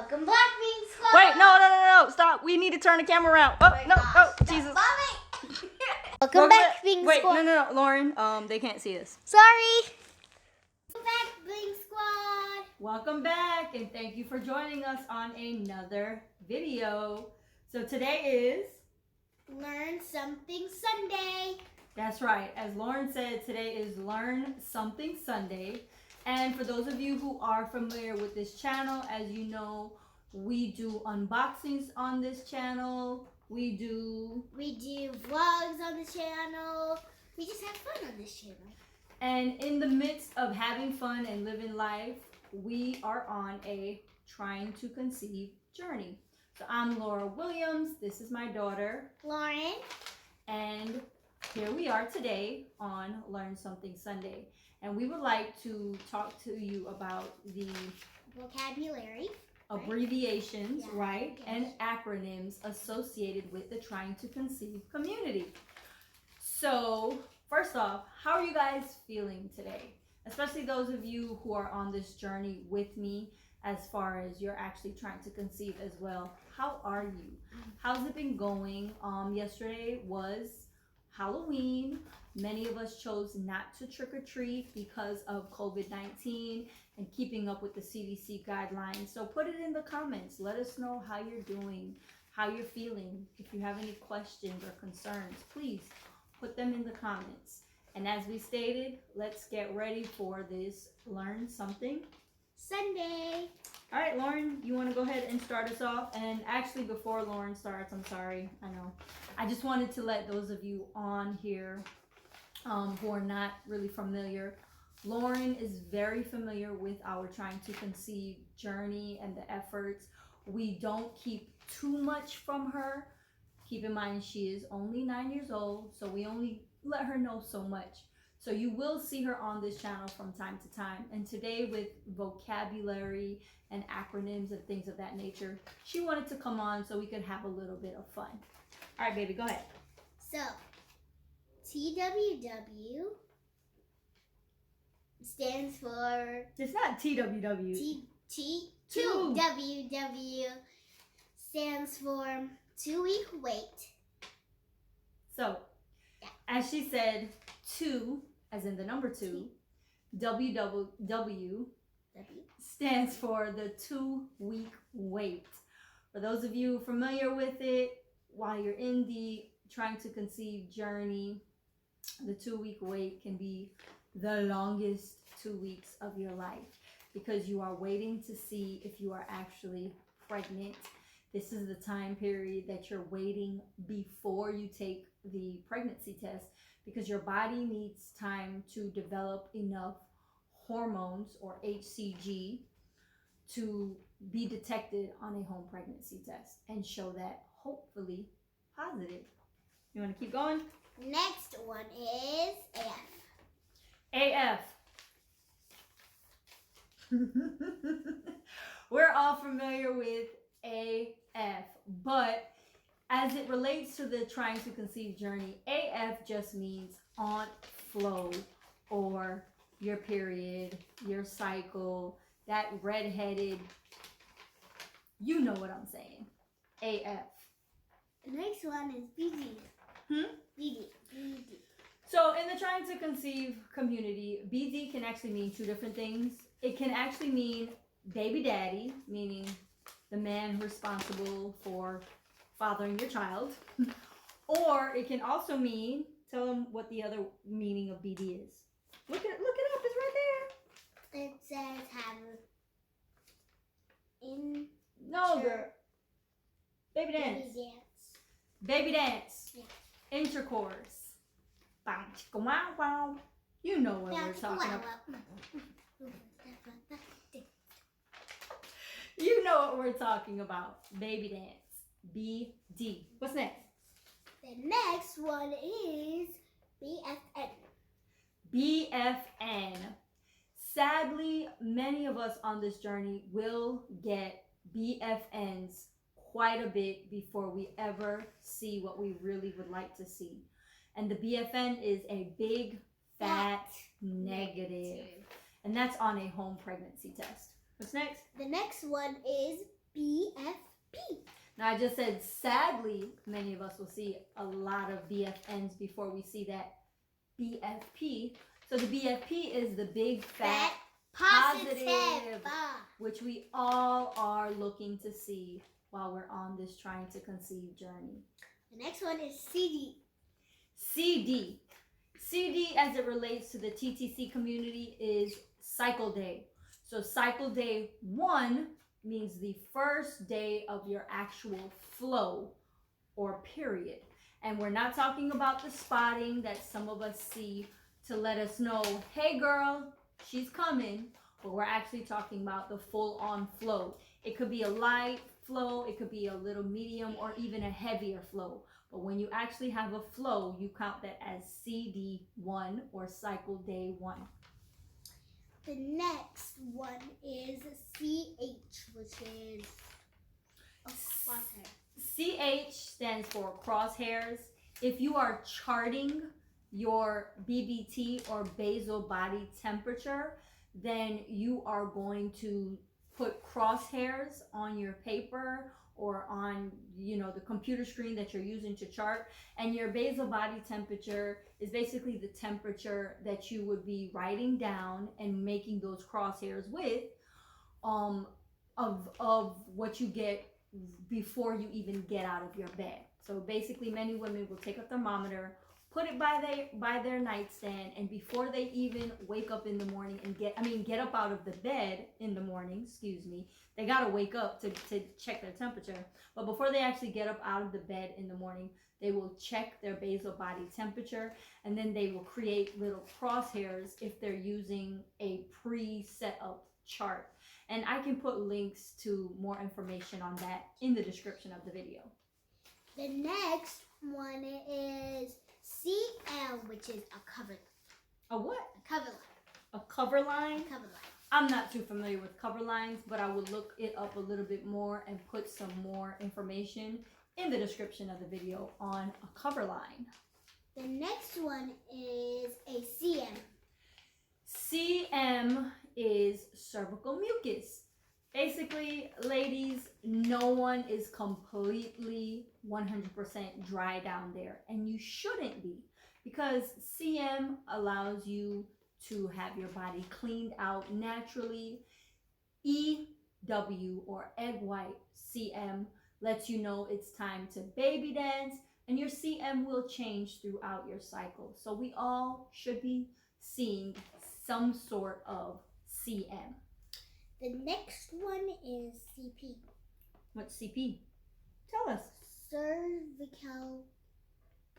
Welcome back, Bean Squad. Wait, no, stop. We need to turn the camera around. Oh, no, oh, Jesus. Welcome back, Bean Wait, Squad. no, Lauren, they can't see us. Sorry. Welcome back, Bean Squad. Welcome back, and thank you for joining us on another video. So today is... Learn Something Sunday. That's right. As Lauren said, today is Learn Something Sunday. And for those of you who are familiar with this channel, as you know, we do unboxings on this channel. We do vlogs on the channel. We just have fun on this channel. And in the midst of having fun and living life, we are on a trying to conceive journey. So I'm Laura Williams. This is my daughter, Lauren. And here we are today on Learn Something Sunday. And we would like to talk to you about the vocabulary, abbreviations, right? Yes. And acronyms associated with the trying to conceive community. So first off, how are you guys feeling today? Especially those of you who are on this journey with me as far as you're actually trying to conceive as well. How are you? How's it been going? Yesterday was Halloween. Many of us chose not to trick or treat because of COVID-19 and keeping up with the CDC guidelines. So put it in the comments. Let us know how you're doing, how you're feeling. If you have any questions or concerns, please put them in the comments. And as we stated, let's get ready for this Learn Something Sunday. All right, Lauren, you want to go ahead and start us off? And actually, before Lauren starts, I'm sorry, I know. I just wanted to let those of you on here who are not really familiar. Lauren is very familiar with our trying to conceive journey and the efforts. We don't keep too much from her. Keep in mind, she is only 9 years old, so we only let her know so much. So you will see her on this channel from time to time. And today with vocabulary and acronyms and things of that nature, she wanted to come on so we could have a little bit of fun. All right, baby, go ahead. So, TWW stands for... It's not TWW. TWW stands for 2-week wait. So, as she said, 2, as in the number 2, WWW stands for the 2-week wait. For those of you familiar with it, while you're in the trying to conceive journey, the 2-week wait can be the longest 2 weeks of your life because you are waiting to see if you are actually pregnant. This is the time period that you're waiting before you take the pregnancy test because your body needs time to develop enough hormones or HCG to be detected on a home pregnancy test and show that hopefully positive. You want to keep going? Next one is AF. AF. We're all familiar with AF, but as it relates to the trying to conceive journey, AF just means on flow, or your period, your cycle, that redheaded, you know what I'm saying. AF. The next one is BD. BD. So in the trying to conceive community, BD can actually mean 2 different things. It can actually mean baby daddy, meaning the man responsible for fathering your child. Or it can also mean, tell them what the other meaning of BD is. Look it up, it's right there. It says have in girl. Baby dance. Baby dance. Yeah. Intercourse. Bow, chicka, wow, wow. You know what we're talking about. You know what we're talking about. Baby dance. BD. What's next? The next one is BFN. BFN. Sadly, many of us on this journey will get BFNs quite a bit before we ever see what we really would like to see. And the BFN is a big, fat negative. And that's on a home pregnancy test. What's next? The next one is BFP. Now, I just said, sadly, many of us will see a lot of BFNs before we see that BFP. So the BFP is the big fat positive, which we all are looking to see while we're on this trying to conceive journey. The next one is CD. CD. CD, as it relates to the TTC community, is cycle day. So cycle day 1 means the first day of your actual flow or period. And we're not talking about the spotting that some of us see to let us know, hey girl, she's coming. But we're actually talking about the full-on flow. It could be a light flow, it could be a little medium, or even a heavier flow. But when you actually have a flow, you count that as CD1 or cycle day 1. The next one is CH, which is a crosshair. CH stands for crosshairs. If you are charting your BBT or basal body temperature, then you are going to put crosshairs on your paper or on, the computer screen that you're using to chart. And your basal body temperature is basically the temperature that you would be writing down and making those crosshairs with of what you get before you even get out of your bed. So basically, many women will take a thermometer, put it by their nightstand, and before they even wake up in the morning and get up out of the bed in the morning, they gotta wake up to check their temperature. But before they actually get up out of the bed in the morning, they will check their basal body temperature, and then they will create little crosshairs if they're using a pre-set up chart. And I can put links to more information on that in the description of the video. The next one is CL, which is a cover. A what? A cover line. A cover line? Cover line. I'm not too familiar with cover lines, but I will look it up a little bit more and put some more information in the description of the video on a cover line. The next one is a CM. CM is cervical mucus. Basically, ladies, no one is completely 100% dry down there, and you shouldn't be, because CM allows you to have your body cleaned out naturally. EW, or egg white CM, lets you know it's time to baby dance, and your CM will change throughout your cycle. So we all should be seeing some sort of CM. The next one is CP. What's CP? Tell us. Cervical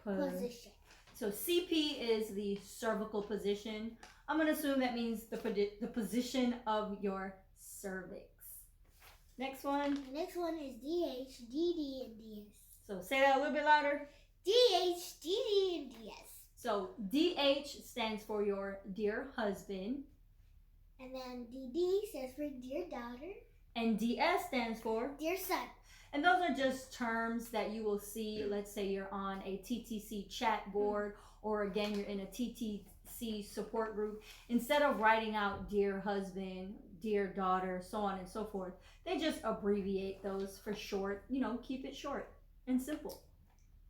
position. So CP is the cervical position. I'm going to assume that means the position of your cervix. Next one. The next one is DH, DD, and DS. So say that a little bit louder. DH, DD, and DS. So DH stands for your dear husband. And then DD stands for dear daughter. And DS stands for dear son. And those are just terms that you will see. Let's say you're on a TTC chat board, or again, you're in a TTC support group. Instead of writing out dear husband, dear daughter, so on and so forth, they just abbreviate those for short, keep it short and simple.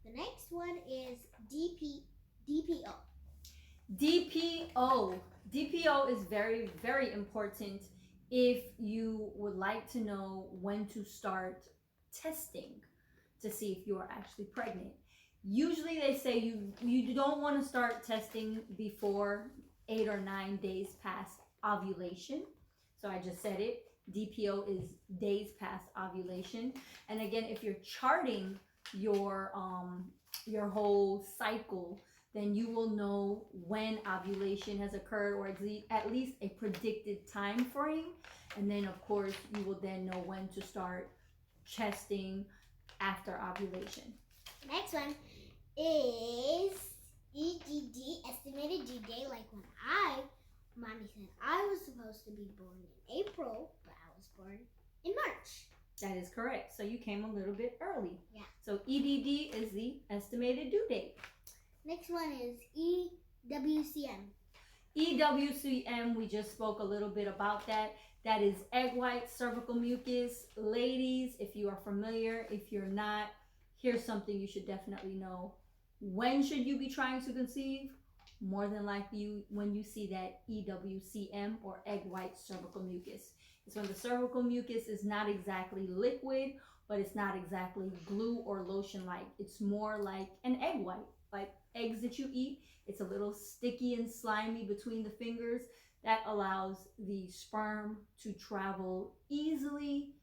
The next one is DPO. DPO. DPO is very, very important if you would like to know when to start testing to see if you are actually pregnant. Usually they say you don't want to start testing before 8 or 9 days past ovulation. So I just said it. DPO is days past ovulation. And again, if you're charting your whole cycle, then you will know when ovulation has occurred, or at least a predicted time frame. And then of course you will then know when to start testing after ovulation. Next one is EDD, estimated due date. Like when mommy said I was supposed to be born in April, but I was born in March. That is correct. So you came a little bit early. Yeah. So EDD is the estimated due date. Next one is EWCM. EWCM, we just spoke a little bit about that. That is egg white cervical mucus. Ladies, if you are familiar, if you're not, here's something you should definitely know. When should you be trying to conceive? More than likely when you see that EWCM or egg white cervical mucus. It's when the cervical mucus is not exactly liquid, but it's not exactly glue or lotion-like. It's more like an egg white, like eggs that you eat. It's a little sticky and slimy between the fingers. That allows the sperm to travel easily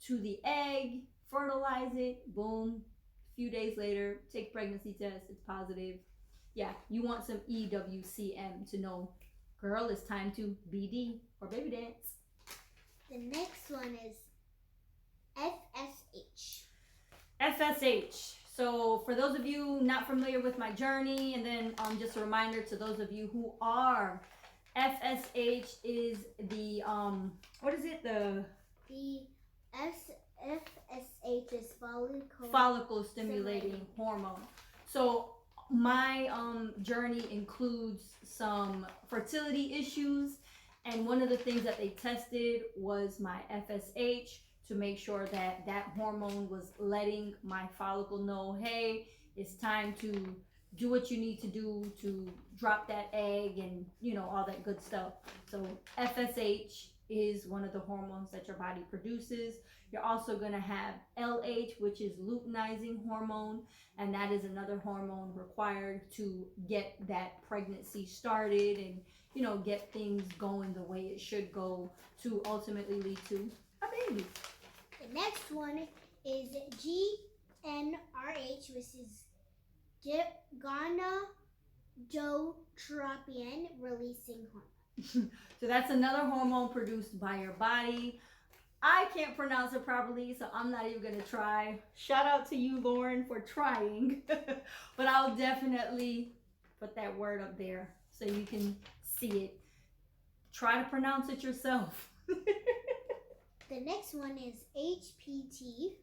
to the egg, fertilize it, boom. A few days later, take pregnancy test, it's positive. Yeah, you want some EWCM to know, girl, it's time to BD or baby dance. The next one is FSH. FSH. So for those of you not familiar with my journey, and then just a reminder to those of you who are, FSH is the what is it? The FSH is follicle-stimulating hormone. So my journey includes some fertility issues, and one of the things that they tested was my FSH to make sure that that hormone was letting my follicle know, hey, it's time to do what you need to do to drop that egg and, you know, all that good stuff. So FSH is one of the hormones that your body produces. You're also going to have LH, which is luteinizing hormone, and that is another hormone required to get that pregnancy started and, you know, get things going the way it should go to ultimately lead to a baby. The next one is GnRH, which is gonadotropin releasing hormone. So that's another hormone produced by your body. I can't pronounce it properly, so I'm not even gonna try. Shout out to you, Lauren, for trying. But I'll definitely put that word up there so you can see it. Try to pronounce it yourself. The next one is HPT.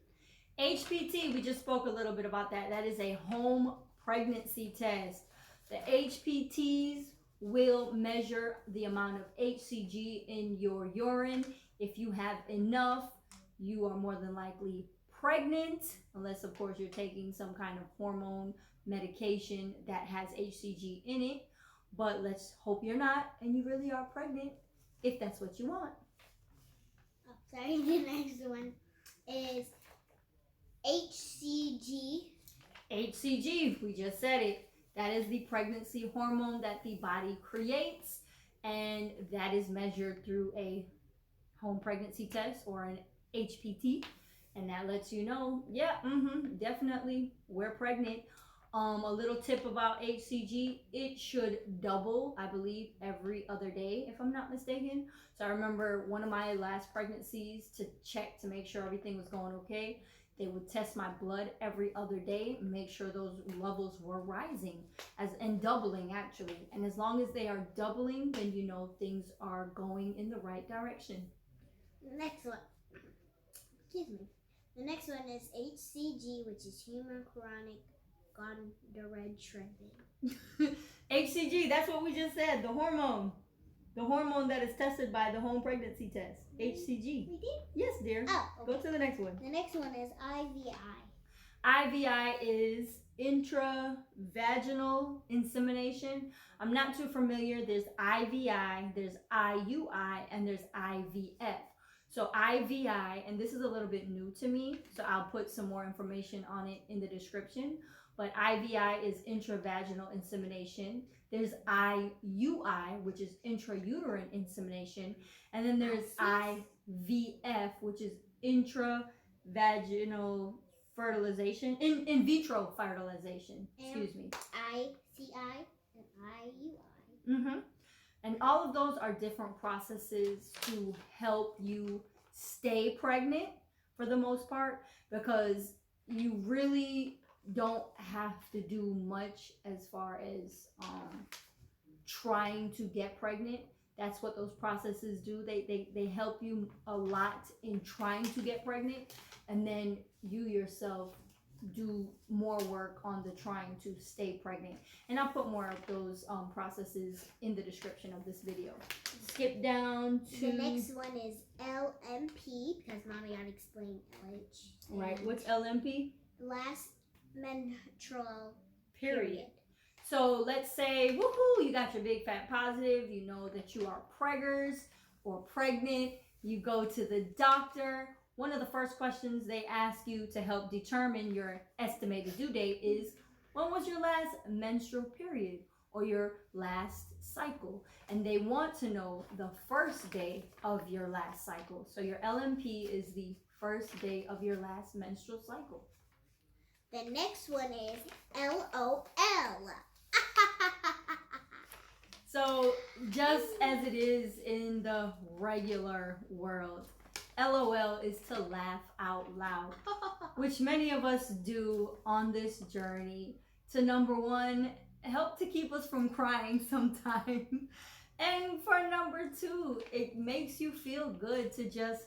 HPT, we just spoke a little bit about that. That is a home pregnancy test. The HPTs will measure the amount of HCG in your urine. If you have enough, you are more than likely pregnant, unless of course you're taking some kind of hormone medication that has HCG in it. But let's hope you're not and you really are pregnant if that's what you want. Oh, sorry, the next one is HCG. HCG, we just said it. That is the pregnancy hormone that the body creates, and that is measured through a home pregnancy test or an HPT, and that lets you know, yeah, definitely we're pregnant. A little tip about HCG, it should double, I believe, every other day, if I'm not mistaken. So I remember one of my last pregnancies, to check to make sure everything was going okay, they would test my blood every other day and make sure those levels were rising and doubling, actually. And as long as they are doubling, then you know things are going in the right direction. Next one. Excuse me. The next one is HCG, which is human chronic gonadotropin. HCG, that's what we just said, the hormone. The hormone that is tested by the home pregnancy test. HCG. We did? Yes, dear. Oh, okay. Go to the next one. The next one is IVI. IVI is intravaginal insemination. I'm not too familiar. There's IVI, there's IUI, and there's IVF. So IVI, and this is a little bit new to me, so I'll put some more information on it in the description. But IVI is intravaginal insemination. There's IUI, which is intrauterine insemination. And then there's IVF, which is intravaginal fertilization, in vitro fertilization. Excuse me. ICI and IUI. And all of those are different processes to help you stay pregnant for the most part, because you really don't have to do much as far as trying to get pregnant. That's what those processes do. They help you a lot in trying to get pregnant, and then you yourself do more work on the trying to stay pregnant. And I'll put more of those processes in the description of this video. Skip down to... The next one is LMP, because Mommy already explained LH. Right, what's LMP? Last menstrual Period. So let's say, woohoo, you got your big fat positive, you know that you are preggers or pregnant, you go to the doctor. One of the first questions they ask you to help determine your estimated due date is, when was your last menstrual period or your last cycle? And they want to know the first day of your last cycle. So your LMP is the first day of your last menstrual cycle. The next one is LOL. So just as it is in the regular world, LOL is to laugh out loud, which many of us do on this journey to, number one, help to keep us from crying sometime. And for number two, it makes you feel good to just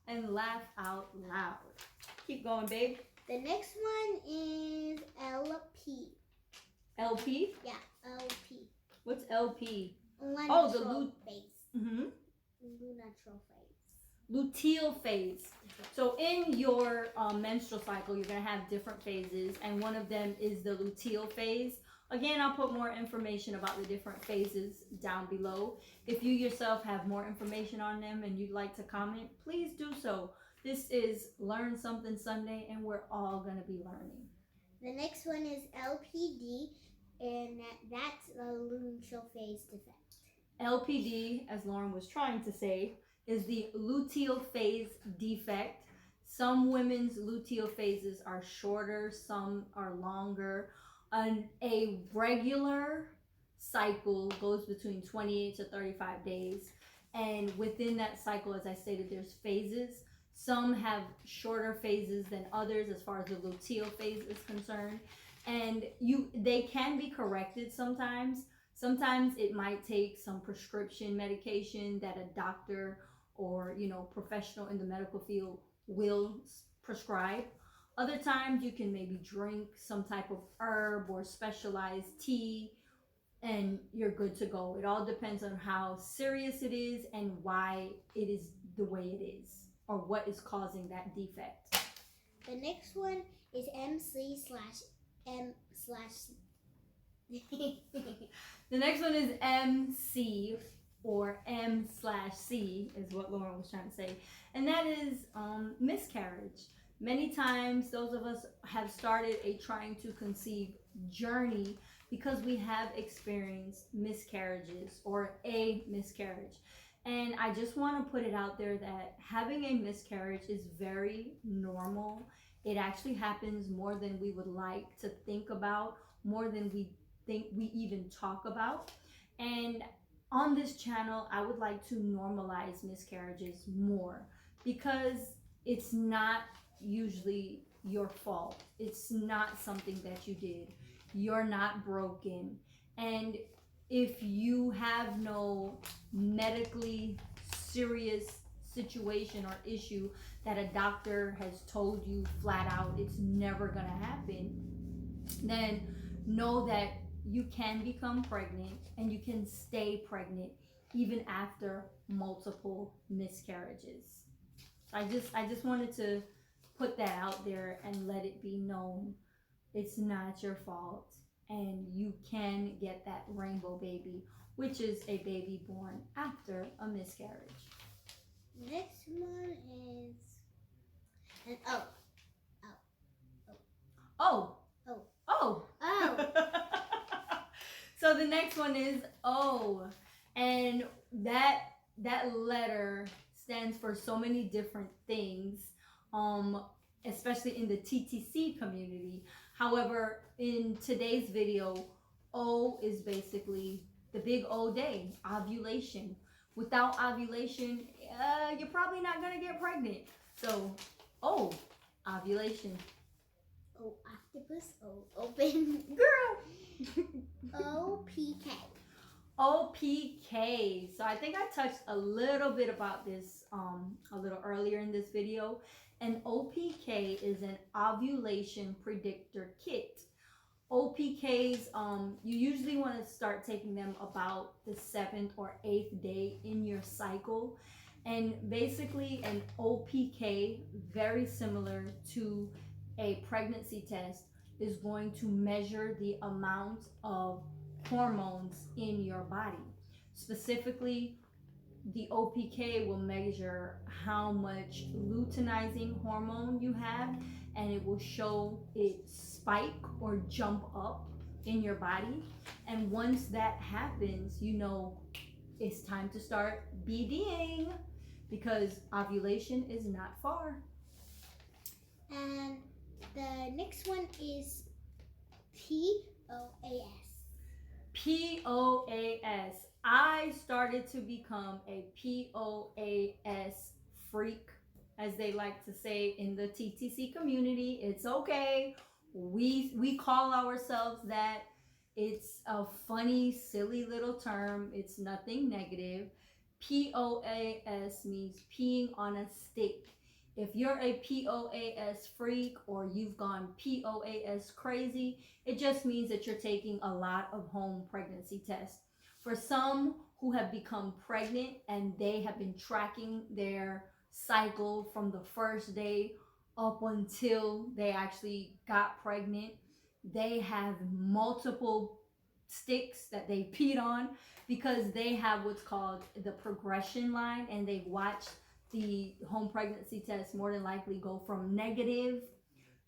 and laugh out loud. Keep going, babe. The next one is LP. LP? Yeah, LP. What's LP? Luteal phase. Mm-hmm. Luteal phase. Luteal phase. So in your menstrual cycle, you're going to have different phases, and one of them is the luteal phase. Again, I'll put more information about the different phases down below. If you yourself have more information on them and you'd like to comment, please do so. This is Learn Something Sunday, and we're all going to be learning. The next one is LPD, and that's the luteal phase defect. LPD, as Lauren was trying to say, is the luteal phase defect. Some women's luteal phases are shorter, some are longer. A regular cycle goes between 28 to 35 days. And within that cycle, as I stated, there's phases. Some have shorter phases than others as far as the luteal phase is concerned. And they can be corrected sometimes. Sometimes it might take some prescription medication that a doctor or, professional in the medical field will prescribe. Other times you can maybe drink some type of herb or specialized tea and you're good to go. It all depends on how serious it is and why it is the way it is, or what is causing that defect. The next one is MC/M/. The next one is MC, or M/C is what Lauren was trying to say. And that is miscarriage. Many times those of us have started a trying to conceive journey because we have experienced miscarriages or a miscarriage. And I just want to put it out there that having a miscarriage is very normal. It actually happens more than we would like to think about, more than we think we even talk about. And on this channel, I would like to normalize miscarriages more because it's not usually your fault. It's not something that you did. You're not broken. And if you have no medically serious situation or issue that a doctor has told you flat out it's never gonna happen, then know that you can become pregnant and you can stay pregnant even after multiple miscarriages. I just wanted to put that out there and let it be known. It's not your fault, and you can get that rainbow baby, which is a baby born after a miscarriage. Next one is an O. So the next one is O, and that letter stands for so many different things, especially in the TTC community. However, in today's video, O is basically the big O day, ovulation. Without ovulation, you're probably not gonna get pregnant. So, O, ovulation. O octopus, O open. Girl. OPK. OPK. So I think I touched a little bit about this a little earlier in this video. An OPK is an ovulation predictor kit. OPKs, you usually want to start taking them about the 7th or 8th day in your cycle. And basically an OPK, very similar to a pregnancy test, is going to measure the amount of hormones in your body. Specifically, the OPK will measure how much luteinizing hormone you have, and it will show it spike or jump up in your body. And once that happens, you know it's time to start BDing, because ovulation is not far. And the next one is POAS. POAS. I started to become a POAS freak, as they like to say in the TTC community. It's okay. We call ourselves that. It's a funny, silly little term. It's nothing negative. POAS means peeing on a stick. If you're a POAS freak or you've gone POAS crazy, it just means that you're taking a lot of home pregnancy tests. For some who have become pregnant and they have been tracking their cycle from the first day up until they actually got pregnant, they have multiple sticks that they peed on, because they have what's called the progression line, and they've watched the home pregnancy test more than likely go from negative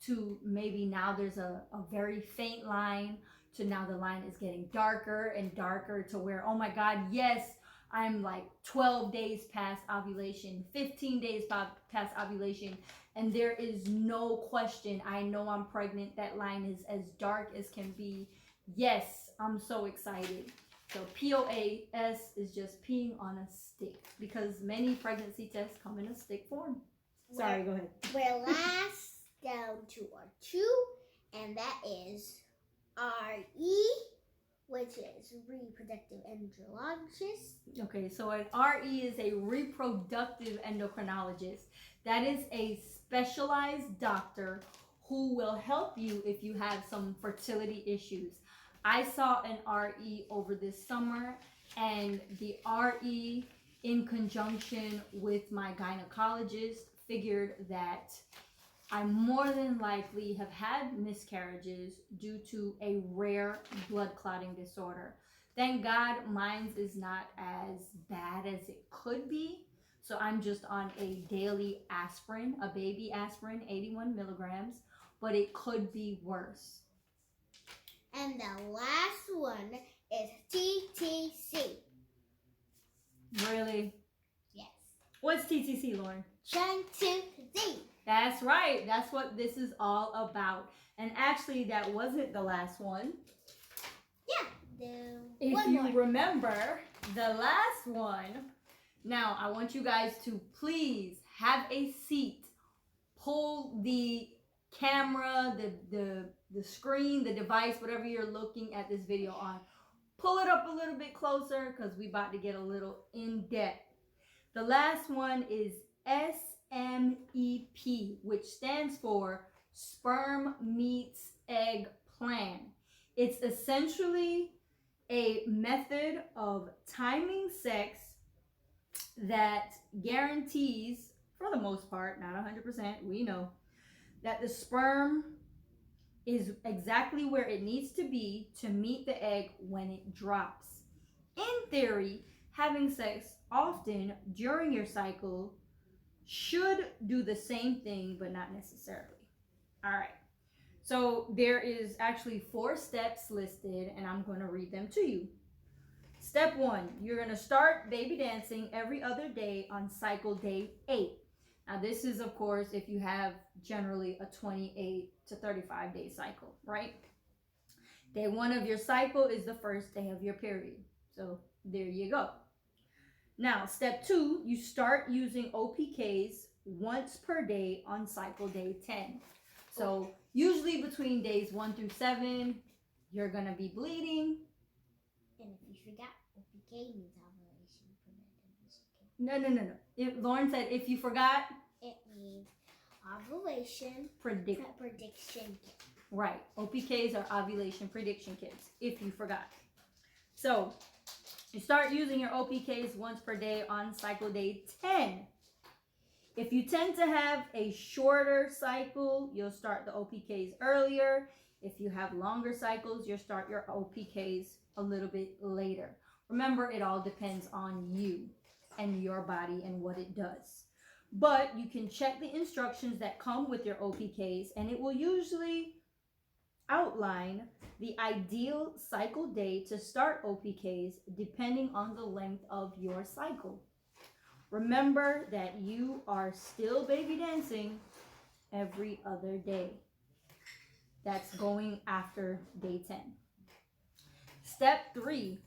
to maybe now there's a very faint line, to now the line is getting darker and darker, to where, oh my God, yes, I'm like 12 days past ovulation, 15 days past ovulation, and there is no question, I know I'm pregnant. That line is as dark as can be. Yes, I'm so excited. So POAS is just peeing on a stick, because many pregnancy tests come in a stick form. Sorry, go ahead. We're last down to our 2, and that is RE, which is reproductive endocrinologist. Okay, so an RE is a reproductive endocrinologist. That is a specialized doctor who will help you if you have some fertility issues. I saw an RE over this summer, and the RE, in conjunction with my gynecologist, figured that I more than likely have had miscarriages due to a rare blood clotting disorder. Thank God mine is not as bad as it could be. So I'm just on a daily aspirin, a baby aspirin, 81 milligrams, but it could be worse. And the last one is TTC. Really? Yes. What's TTC, Lauren? Trying to conceive. That's right. That's what this is all about. And actually, that wasn't the last one. Yeah. If you remember, the last one. Now, I want you guys to please have a seat. Pull the camera, the screen, the device, whatever you're looking at this video on. Pull it up a little bit closer, because we about to get a little in depth. The last one is SMEP, which stands for Sperm Meets Egg Plan. It's essentially a method of timing sex that guarantees, for the most part, not 100%, we know, that the sperm is exactly where it needs to be to meet the egg when it drops. In theory, having sex often during your cycle should do the same thing, but not necessarily. All right. So there is actually 4 steps listed, and I'm going to read them to you. Step 1, you're going to start baby dancing every other day on cycle day 8. Now, this is, of course, if you have generally a 28 to 35 day cycle, right? Day 1 of your cycle is the first day of your period. So there you go. Now, step 2, you start using OPKs once per day on cycle day 10. So usually between days 1 through 7, you're going to be bleeding. And if you forgot, OPK means ovulation. No. Lauren said, if you forgot, it means ovulation prediction kit. Right. OPKs are ovulation prediction kits, if you forgot. So, you start using your OPKs once per day on cycle day 10. If you tend to have a shorter cycle, you'll start the OPKs earlier. If you have longer cycles, you'll start your OPKs a little bit later. Remember, it all depends on you and your body and what it does. But you can check the instructions that come with your OPKs, and it will usually outline the ideal cycle day to start OPKs depending on the length of your cycle. Remember that you are still baby dancing every other day. That's going after day 10. Step 3,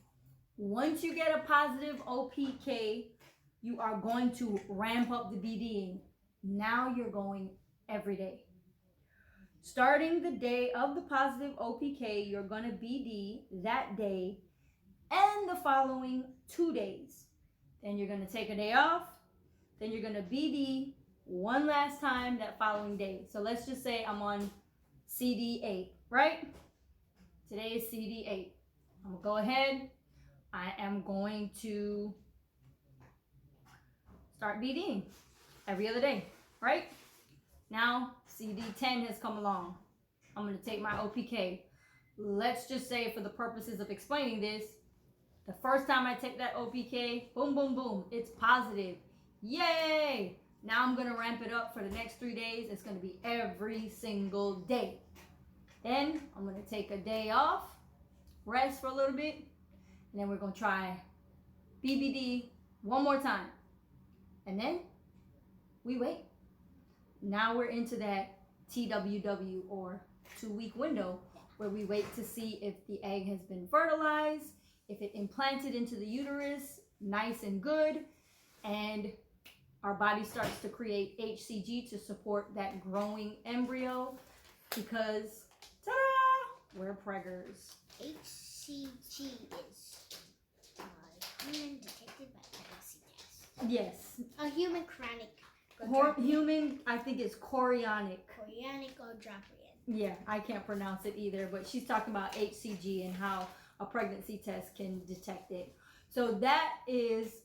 once you get a positive OPK, you are going to ramp up the BDing. Now you're going every day. Starting the day of the positive OPK, you're going to BD that day and the following 2 days. Then you're going to take a day off. Then you're going to BD one last time that following day. So let's just say I'm on CD8, right? Today is CD8. I'm going to go ahead. I am going to start BDing every other day, right? Now, CD10 has come along. I'm going to take my OPK. Let's just say, for the purposes of explaining this, the first time I take that OPK, boom, boom, boom, it's positive. Yay! Now I'm going to ramp it up for the next 3 days. It's going to be every single day. Then I'm going to take a day off, rest for a little bit, and then we're going to try BBD one more time. And then we wait. Now we're into that TWW, or 2-week window, where we wait to see if the egg has been fertilized, if it implanted into the uterus, nice and good, and our body starts to create HCG to support that growing embryo, because, ta-da, we're preggers. HCG is human detected by pregnancy test. Yes. A human chronic. Human, I think it's chorionic. Chorionic or dropian. Yeah, I can't pronounce it either, but she's talking about HCG and how a pregnancy test can detect it. So that is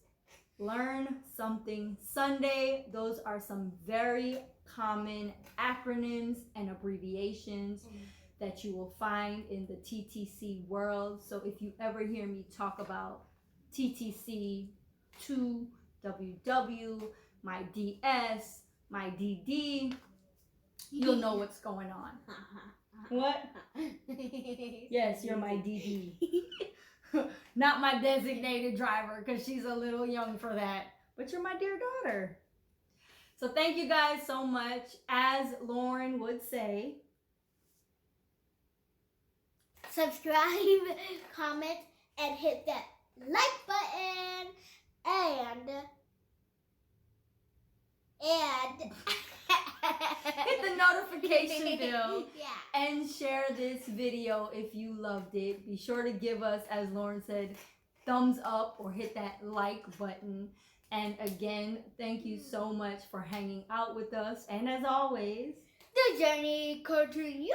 Learn Something Sunday. Those are some very common acronyms and abbreviations that you will find in the TTC world. So if you ever hear me talk about TTC, 2WW, my DS, my DD, you'll know what's going on. What? Yes, you're my DD. Not my designated driver, because she's a little young for that. But you're my dear daughter. So thank you guys so much. As Lauren would say, subscribe, comment, and hit that like button. And hit the notification bell. Yeah. And share this video if you loved it. Be sure to give us, as Lauren said, thumbs up or hit that like button. And again, thank you so much for hanging out with us. And as always, the journey continues.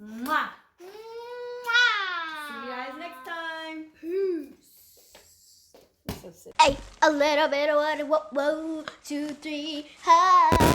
Mwah! Mwah! See you guys next time. Peace. So sick. Hey, a little bit of what, 1, 2, 3, ha.